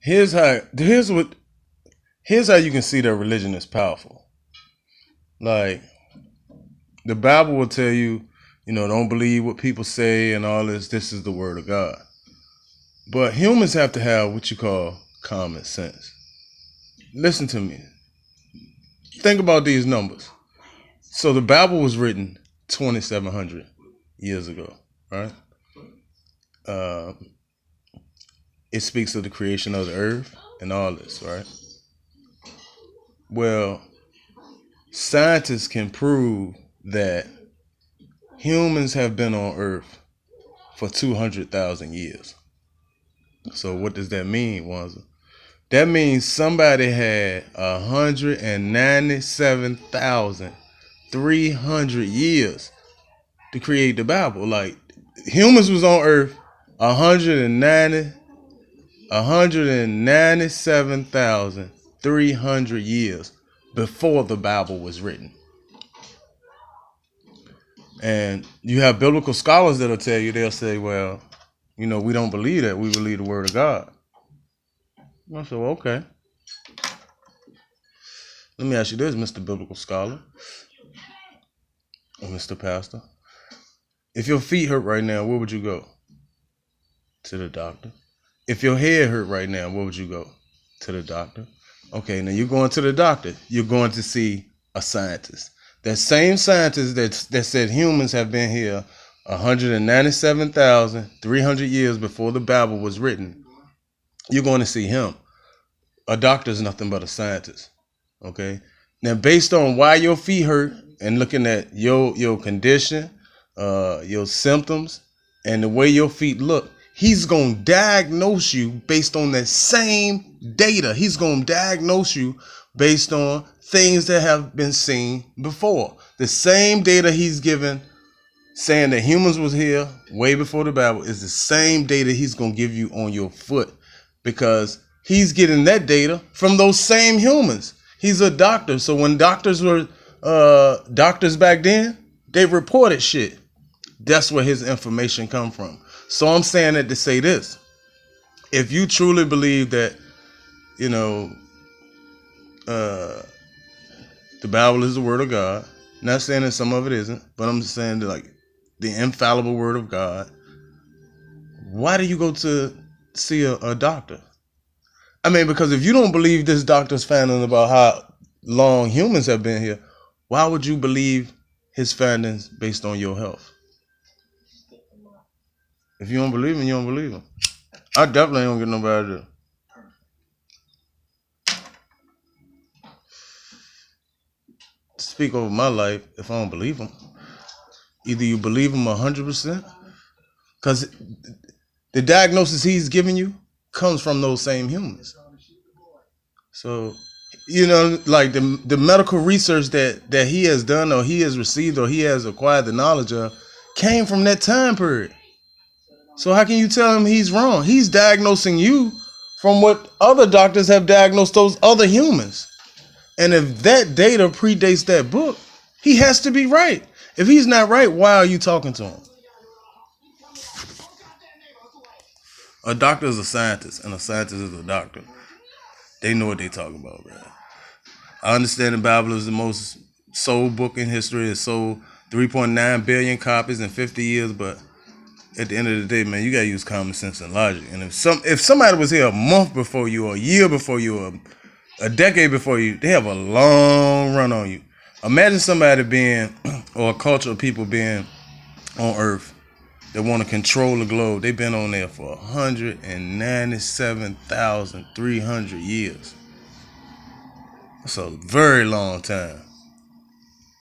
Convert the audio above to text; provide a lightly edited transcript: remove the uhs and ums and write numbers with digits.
Here's how. Here's how you can see that religion is powerful. Like the Bible will tell you, don't believe what people say and all this. This is the word of God. But humans have to have what you call common sense. Listen to me. Think about these numbers. So the Bible was written 2,700 years ago, right? Uh, it speaks of the creation of the earth and all this, right? Well, scientists can prove that humans have been on earth for 200,000 years. So what does that mean, Wanza? That means somebody had 197,300 years to create the Bible. Like humans was on earth 197,300 years before the Bible was written. And you have biblical scholars that'll tell you, they'll say, well, we don't believe that. We believe the word of God. I said, well, okay. Let me ask you this, Mr. Biblical Scholar, or Mr. Pastor. If your feet hurt right now, where would you go? To the doctor. If your head hurt right now, where would you go? To the doctor. Okay, now you're going to the doctor. You're going to see a scientist. That same scientist that said humans have been here 197,300 years before the Bible was written. You're going to see him. A doctor is nothing but a scientist. Okay. Now, based on why your feet hurt and looking at your condition, your symptoms, and the way your feet look, he's going to diagnose you based on that same data. He's going to diagnose you based on things that have been seen before. The same data he's given saying that humans was here way before the Bible is the same data he's going to give you on your foot, because he's getting that data from those same humans. He's a doctor. So when doctors were doctors back then, they reported shit. That's where his information come from. So I'm saying that to say this. If you truly believe that, the Bible is the word of God, not saying that some of it isn't, but I'm just saying that, like, the infallible word of God, why do you go to see a doctor? I mean, because if you don't believe this doctor's finding about how long humans have been here, why would you believe his findings based on your health? If you don't believe him, you don't believe him. I definitely don't get nobody to speak over my life if I don't believe him. Either you believe him 100%, because the diagnosis he's giving you comes from those same humans. So, like the medical research that he has done or he has received or he has acquired the knowledge of came from that time period. So how can you tell him he's wrong? He's diagnosing you from what other doctors have diagnosed those other humans. And if that data predates that book, he has to be right. If he's not right, why are you talking to him? A doctor is a scientist, and a scientist is a doctor. They know what they're talking about, man. I understand the Bible is the most sold book in history. It sold 3.9 billion copies in 50 years, but at the end of the day, man, you gotta use common sense and logic. And if somebody was here a month before you, or a year before you, or a decade before you, they have a long run on you. Imagine somebody being, or a culture of people being on Earth that want to control the globe. They've been on there for 197,300 years. That's a very long time.